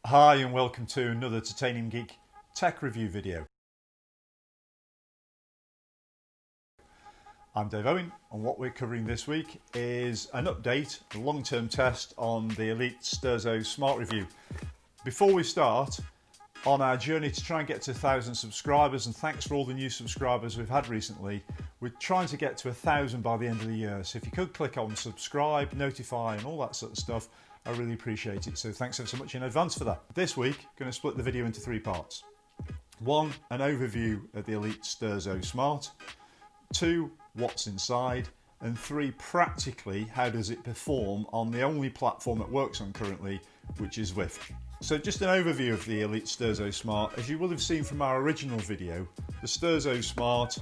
Hi and welcome to another Titanium Geek tech review video. I'm Dave Owen and what we're covering this week is an update, a long-term test on the Elite Sterzo Smart Review. Before we start, on our journey to try and get to 1,000 subscribers, and thanks for all the new subscribers we've had recently, we're trying to get to 1,000 by the end of the year. So if you could click on subscribe, notify and all that sort of stuff, I really appreciate it. So thanks ever so much in advance for that. This week, I'm going to split the video into 3 parts. 1, an overview of the Elite Sterzo Smart. 2, what's inside. And 3, practically, how does it perform on the only platform it works on currently, which is Zwift. So just an overview of the Elite Sterzo Smart. As you will have seen from our original video, the Sterzo Smart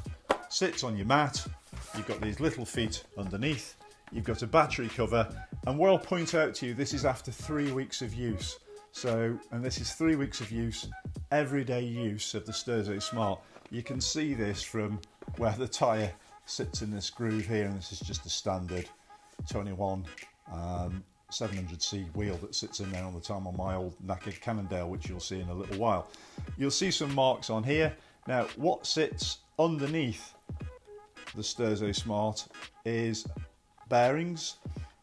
sits on your mat. You've got these little feet underneath. You've got a battery cover, and what I'll point out to you, this is after 3 weeks of use. And this is 3 weeks of use, everyday use of the Sterzo Smart. You can see this from where the tyre sits in this groove here, and this is just a standard 21 700C wheel that sits in there all the time on my old knackered Cannondale, which you'll see in a little while. You'll see some marks on here. Now, what sits underneath the Sterzo Smart is bearings,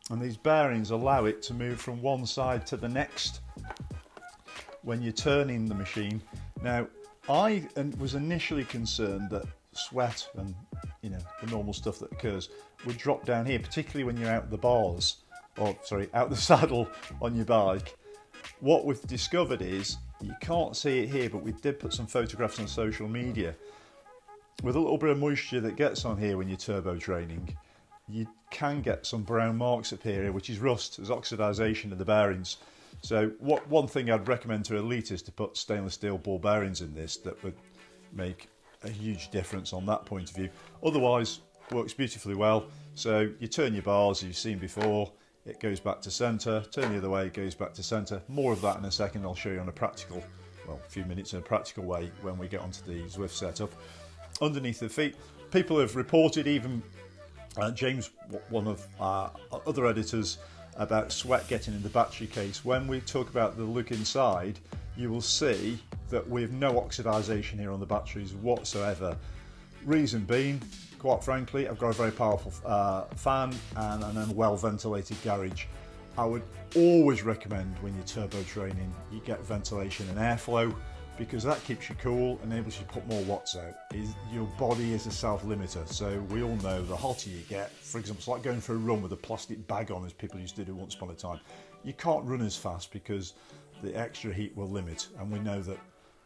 and these bearings allow it to move from one side to the next when you're turning the machine. Now, I was initially concerned that sweat and the normal stuff that occurs would drop down here, particularly when you're out the bars, or sorry, out the saddle on your bike. What we've discovered is, you can't see it here, but we did put some photographs on social media. With a little bit of moisture that gets on here when you're turbo training, you can get some brown marks up here, which is rust, there's oxidization of the bearings. So one thing I'd recommend to Elite is to put stainless steel ball bearings in this. That would make a huge difference on that point of view. Otherwise, works beautifully well. So you turn your bars, as you've seen before, it goes back to center, turn the other way, it goes back to center. More of that in a second. I'll show you on a practical, well, a few minutes in a practical way when we get onto the Zwift setup. Underneath the feet, people have reported, even James, one of our other editors, about sweat getting in the battery case. When we talk about the look inside, you will see that we have no oxidization here on the batteries whatsoever. Reason being, quite frankly, I've got a very powerful fan and a well ventilated garage. I would always recommend when you're turbo training, you get ventilation and airflow, because that keeps you cool, enables you to put more watts out. Your body is a self-limiter, so we all know the hotter you get, for example, it's like going for a run with a plastic bag on, as people used to do once upon a time. You can't run as fast because the extra heat will limit, and we know that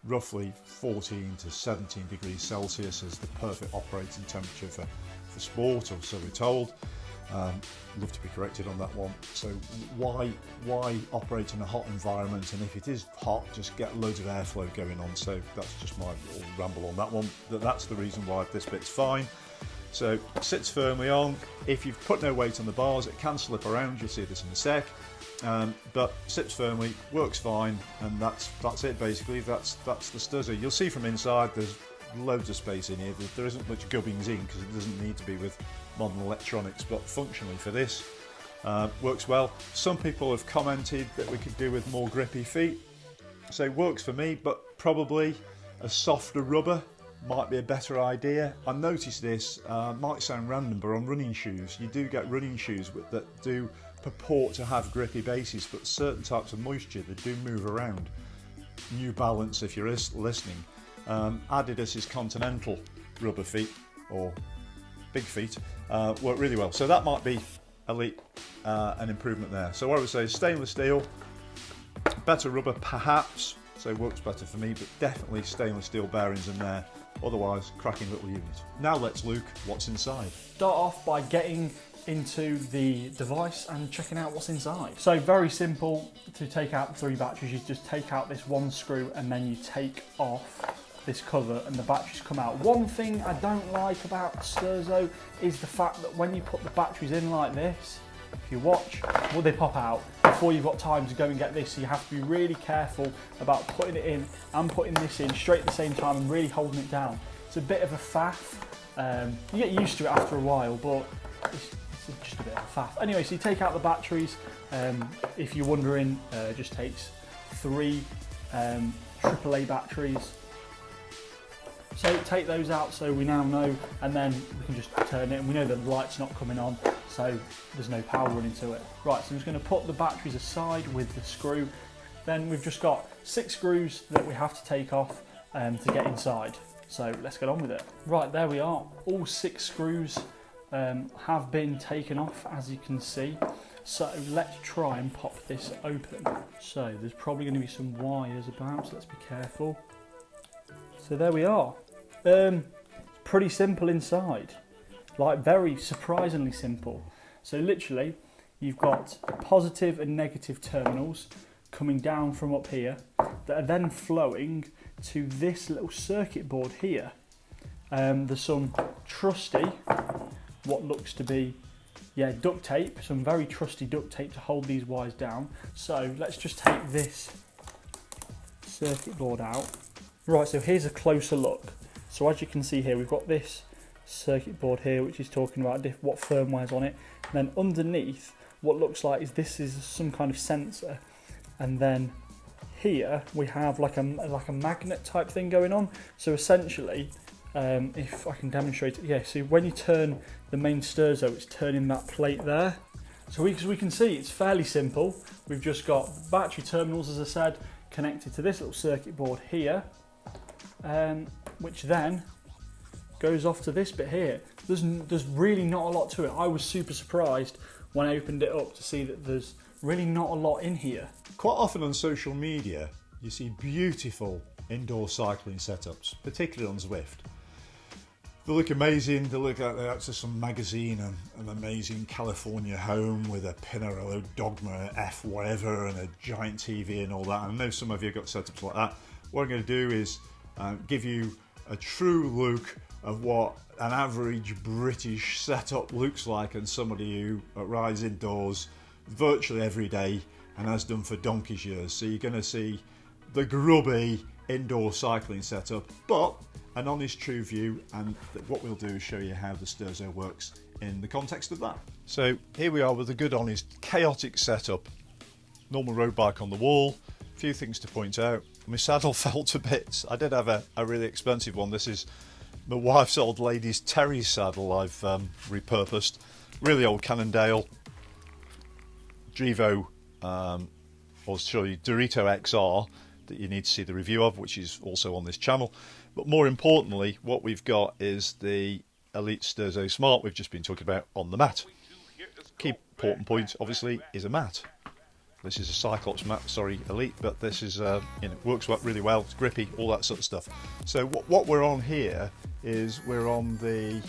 roughly 14 to 17 degrees Celsius is the perfect operating temperature for sport, or so we're told. Love to be corrected on that one. So why operate in a hot environment, and if it is hot, just get loads of airflow going on. So that's just my little ramble on that one. That's the reason why this bit's fine. So it sits firmly on. If you've put no weight on the bars, it can slip around. You'll see this in a sec. But sits firmly, works fine, and that's it basically. That's the Sterzo. You'll see from inside there's loads of space in here. There isn't much gubbings in because it doesn't need to be with modern electronics, but functionally for this, works well. Some people have commented that we could do with more grippy feet. So it works for me, but probably a softer rubber might be a better idea. I noticed this, might sound random, but on running shoes, you do get running shoes that do purport to have grippy bases, but certain types of moisture, they do move around. New Balance, if you're listening, Adidas's Continental rubber feet, or big feet, work really well. So that might be Elite, an improvement there. So what I would say is stainless steel, better rubber perhaps, so it works better for me, but definitely stainless steel bearings in there. Otherwise, cracking little unit. Now let's look what's inside. Start off by getting into the device and checking out what's inside. So very simple to take out the 3 batteries. You just take out this one screw and then you take off this cover and the batteries come out. One thing I don't like about Sterzo is the fact that when you put the batteries in like this, if you watch, well, they pop out before you've got time to go and get this. So you have to be really careful about putting it in and putting this in straight at the same time and really holding it down. It's a bit of a faff. You get used to it after a while, but it's just a bit of a faff. Anyway, so you take out the batteries. If you're wondering, it just takes 3 AAA batteries. So take those out so we now know, and then we can just turn it and we know the light's not coming on, so there's no power running to it. Right, so I'm just going to put the batteries aside with the screw. Then we've just got 6 screws that we have to take off to get inside. So let's get on with it. Right, there we are. All 6 screws have been taken off, as you can see. So let's try and pop this open. So there's probably going to be some wires about, so let's be careful. So there we are. Pretty simple inside, like very surprisingly simple. So literally, you've got positive and negative terminals coming down from up here that are then flowing to this little circuit board here. There's some trusty, what looks to be, duct tape, some very trusty duct tape to hold these wires down. So let's just take this circuit board out. Right, so here's a closer look. So as you can see here, we've got this circuit board here, which is talking about what firmware's on it. And then underneath, what looks like this is some kind of sensor. And then here we have like a magnet type thing going on. So essentially, if I can demonstrate it, so when you turn the main Sterzo, it's turning that plate there. So we can see it's fairly simple. We've just got battery terminals, as I said, connected to this little circuit board here. Which then goes off to this bit here. There's really not a lot to it. I was super surprised when I opened it up to see that there's really not a lot in here. Quite often on social media, you see beautiful indoor cycling setups, particularly on Zwift. They look amazing. They look like they're out of some magazine, and an amazing California home with a Pinarello Dogma F whatever and a giant TV and all that. And I know some of you have got setups like that. What I'm going to do is give you a true look of what an average British setup looks like, and somebody who rides indoors virtually every day and has done for donkey's years. So you're going to see the grubby indoor cycling setup, but an honest true view, and what we'll do is show you how the Sterzo works in the context of that. So here we are with a good honest chaotic setup. Normal road bike on the wall. A few things to point out. My saddle fell to bits. I did have a really expensive one. This is my wife's old lady's Terry's saddle I've repurposed. Really old Cannondale Drevo, I'll show you Dorito XR that you need to see the review of, which is also on this channel. But more importantly, what we've got is the Elite Sterzo Smart we've just been talking about on the mat. Key important point, obviously, is a mat. This is a Cyclops mat, sorry, Elite, but this is, works really well, it's grippy, all that sort of stuff. So what we're on here is we're on the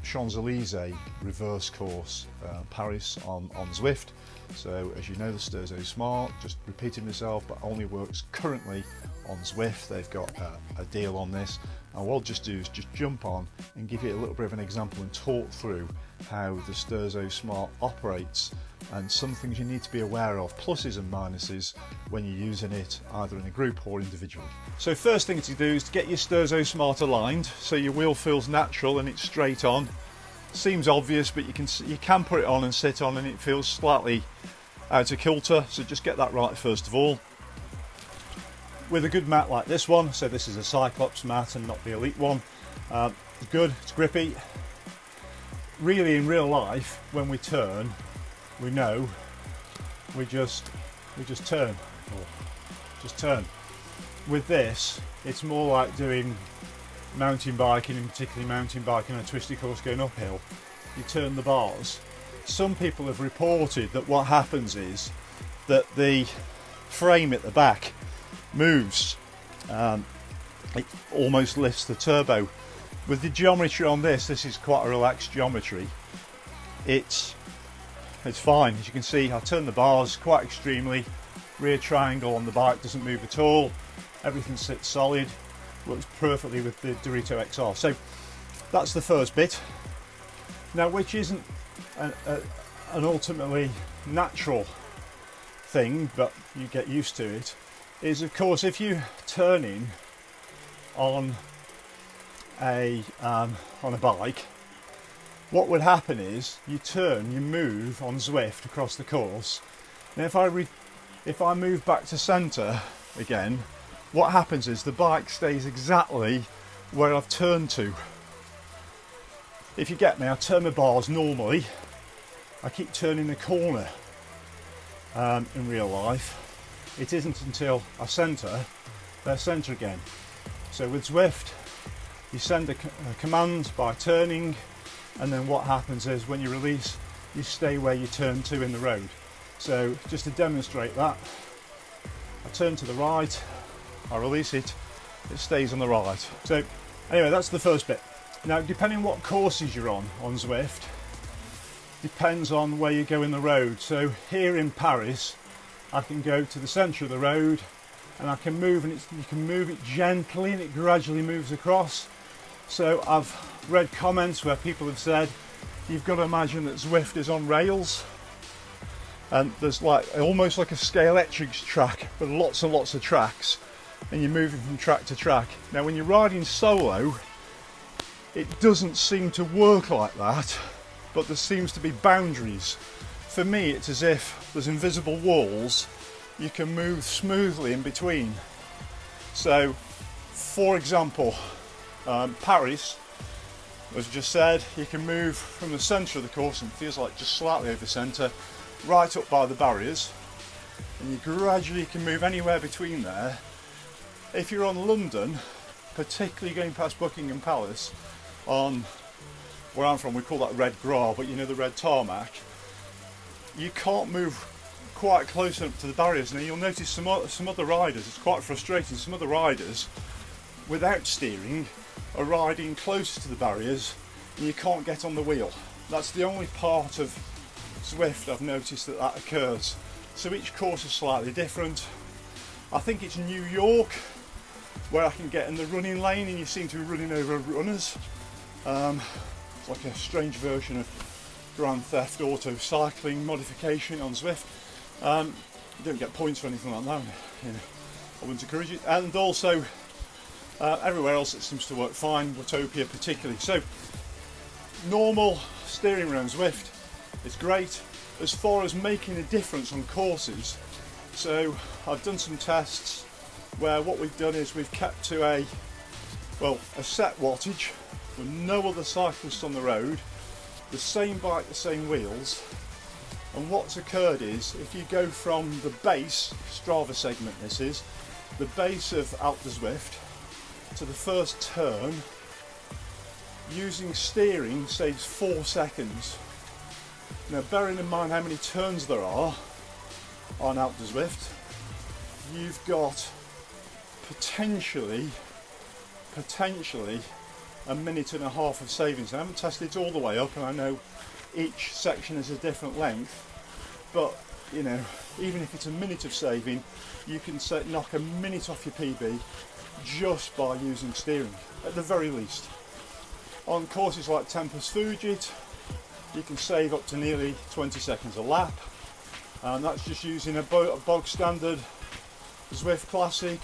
Champs-Élysées reverse course, Paris on Zwift. So as you know, the Sterzo Smart, just repeating myself, but only works currently on Zwift. They've got a deal on this, and what I'll just do is just jump on and give you a little bit of an example and talk through how the Sterzo Smart operates and some things you need to be aware of, pluses and minuses, when you're using it either in a group or individually. So first thing to do is to get your Sterzo Smart aligned so your wheel feels natural and it's straight on. Seems obvious, but you can put it on and sit on and it feels slightly out of kilter, so just get that right first of all. With a good mat like this one, so this is a Cyclops mat and not the Elite one, good, it's grippy. Really in real life, when we turn, we know we just turn, just turn. With this, it's more like doing mountain biking, and particularly mountain biking on a twisty course going uphill. You turn the bars. Some people have reported that what happens is that the frame at the back moves. It almost lifts the turbo. With the geometry on this is quite a relaxed geometry. It's fine. As you can see, I turn the bars quite extremely. Rear triangle on the bike doesn't move at all. Everything sits solid. Works perfectly with the Dorito XR. So that's the first bit. Now, which isn't an ultimately natural thing, but you get used to it, is of course if you're turning on a bike, what would happen is you turn, you move on Zwift across the course. Now if I if I move back to centre again, what happens is the bike stays exactly where I've turned to. If you get me, I turn my bars normally. I keep turning the corner in real life. It isn't until I centre, they're centre again. So with Zwift, you send a command by turning, and then what happens is when you release, you stay where you turn to in the road. So just to demonstrate that, I turn to the right, I release it, it stays on the right. So anyway, that's the first bit. Now, depending on what courses you're on Zwift, depends on where you go in the road. So here in Paris, I can go to the centre of the road and I can move, and you can move it gently and it gradually moves across. So I've read comments where people have said, you've got to imagine that Zwift is on rails and there's like almost like a Scalextric track, but lots and lots of tracks, and you're moving from track to track. Now when you're riding solo, it doesn't seem to work like that, but there seems to be boundaries. For me, it's as if there's invisible walls you can move smoothly in between. So, for example, Paris, as I just said, you can move from the centre of the course, and it feels like just slightly over centre, right up by the barriers, and you gradually can move anywhere between there. If you're on London, particularly going past Buckingham Palace, on where I'm from we call that red gras, but you know, the red tarmac, you can't move quite close up to the barriers. Now you'll notice some other riders, it's quite frustrating, some other riders without steering are riding closer to the barriers and you can't get on the wheel. That's the only part of Zwift I've noticed that occurs. So each course is slightly different. I think it's New York where I can get in the running lane and you seem to be running over runners. It's like a strange version of Grand Theft Auto cycling modification on Zwift. You don't get points or anything like that, you know, I wouldn't encourage it. And also everywhere else it seems to work fine, Watopia particularly. So normal steering around Zwift, it's great. As far as making a difference on courses, so I've done some tests where what we've done is we've kept to a set wattage with no other cyclists on the road, the same bike, the same wheels, and what's occurred is if you go from the base, Strava segment this is, the base of Alpe Zwift to the first turn, using steering saves 4 seconds. Now bearing in mind how many turns there are on Alpe Zwift, you've got potentially a minute and a half of savings. I haven't tested it all the way up and I know each section is a different length, but you know, even if it's a minute of saving, you can knock a minute off your PB just by using steering, at the very least. On courses like Tempus Fugit, you can save up to nearly 20 seconds a lap, and that's just using a bog standard Zwift Classic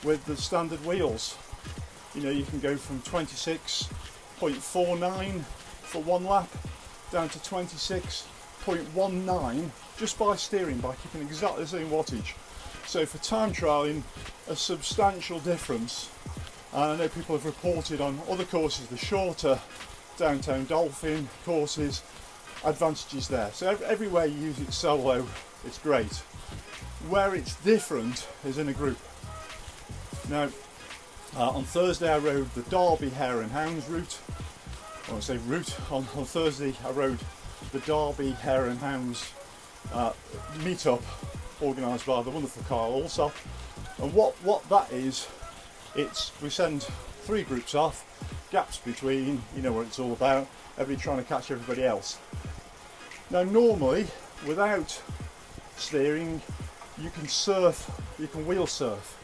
with the standard wheels. You know, you can go from 26.49 for one lap down to 26.19 just by steering, by keeping exactly the same wattage. So for time trialing, a substantial difference. And I know people have reported on other courses, the shorter Downtown Dolphin courses, advantages there. So everywhere you use it solo, it's great. Where it's different is in a group. Now, on Thursday I rode the Derby Hare and Hounds route. I want to say route. On Thursday I rode the Derby Hare and Hounds meetup organised by the wonderful Kyle Allsop. And what that is, we send 3 groups off, gaps between, you know what it's all about, everybody trying to catch everybody else. Now normally, without steering, you can surf, you can wheel surf.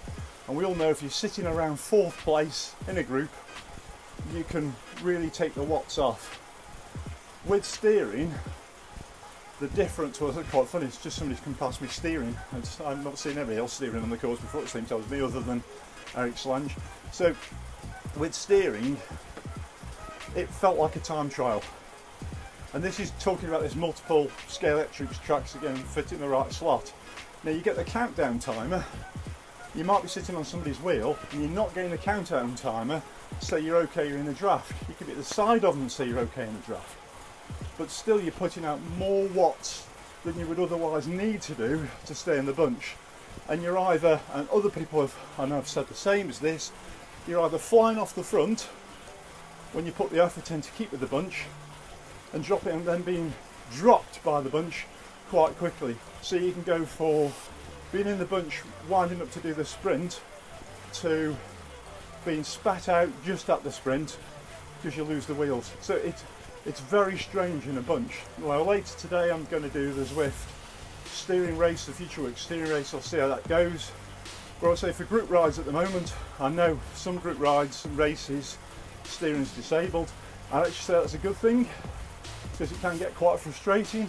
And we all know if you're sitting around 4th place in a group, you can really take the watts off. With steering, the difference was quite funny, it's just somebody's come past me steering. I've not seen anybody else steering on the course before, it seems to me, other than Eric Slange. So with steering, it felt like a time trial. And this is talking about this multiple Scalextric tracks again, fitting the right slot. Now you get the countdown timer. You might be sitting on somebody's wheel and you're not getting the countdown timer, say you're okay, you're in a draft. You could be at the side of them and say you're okay in a draft. But still you're putting out more watts than you would otherwise need to do to stay in the bunch. And you're either, and other people have, I know I've said the same as this, you're either flying off the front when you put the effort in to keep with the bunch and drop it and then being dropped by the bunch quite quickly. So you can go for being in the bunch, winding up to do the sprint, to being spat out just at the sprint because you lose the wheels. So it's very strange in a bunch. Well, later today I'm going to do the Zwift steering race, the Future Work steering race. I'll see how that goes. But I'll say for group rides at the moment, I know some group rides and races, steering is disabled. I actually say that's a good thing because it can get quite frustrating.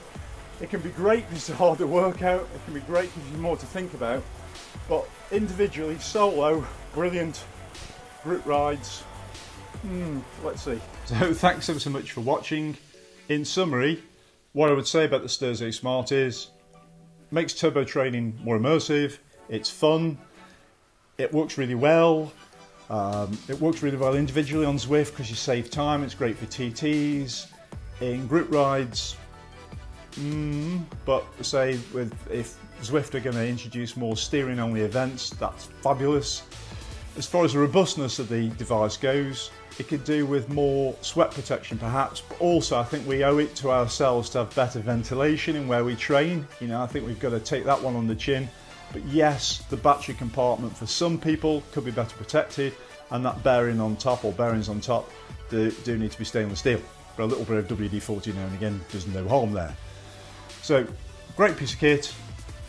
It can be great because it's a harder workout. It can be great because you've more to think about. But individually, solo, brilliant. Group rides, let's see. So thanks ever so much for watching. In summary, what I would say about the Sterzo Smart is, makes turbo training more immersive, it's fun, it works really well. It works really well individually on Zwift because you save time, it's great for TTs. In group rides, but say if Zwift are going to introduce more steering only events, that's fabulous. As far as the robustness of the device goes, it could do with more sweat protection perhaps, but also I think we owe it to ourselves to have better ventilation in where we train. You know, I think we've got to take that one on the chin. But yes, the battery compartment for some people could be better protected, and that bearing on top, or bearings on top, do need to be stainless steel. But a little bit of WD-40 now and again does no harm there. So, great piece of kit,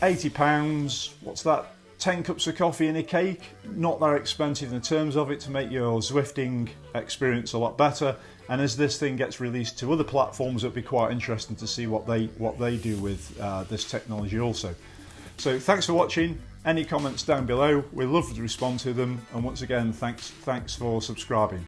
£80, what's that? 10 cups of coffee and a cake, not that expensive in terms of it to make your Zwifting experience a lot better. And as this thing gets released to other platforms, it'll be quite interesting to see what they do with this technology also. So thanks for watching. Any comments down below, we love to respond to them. And once again, thanks for subscribing.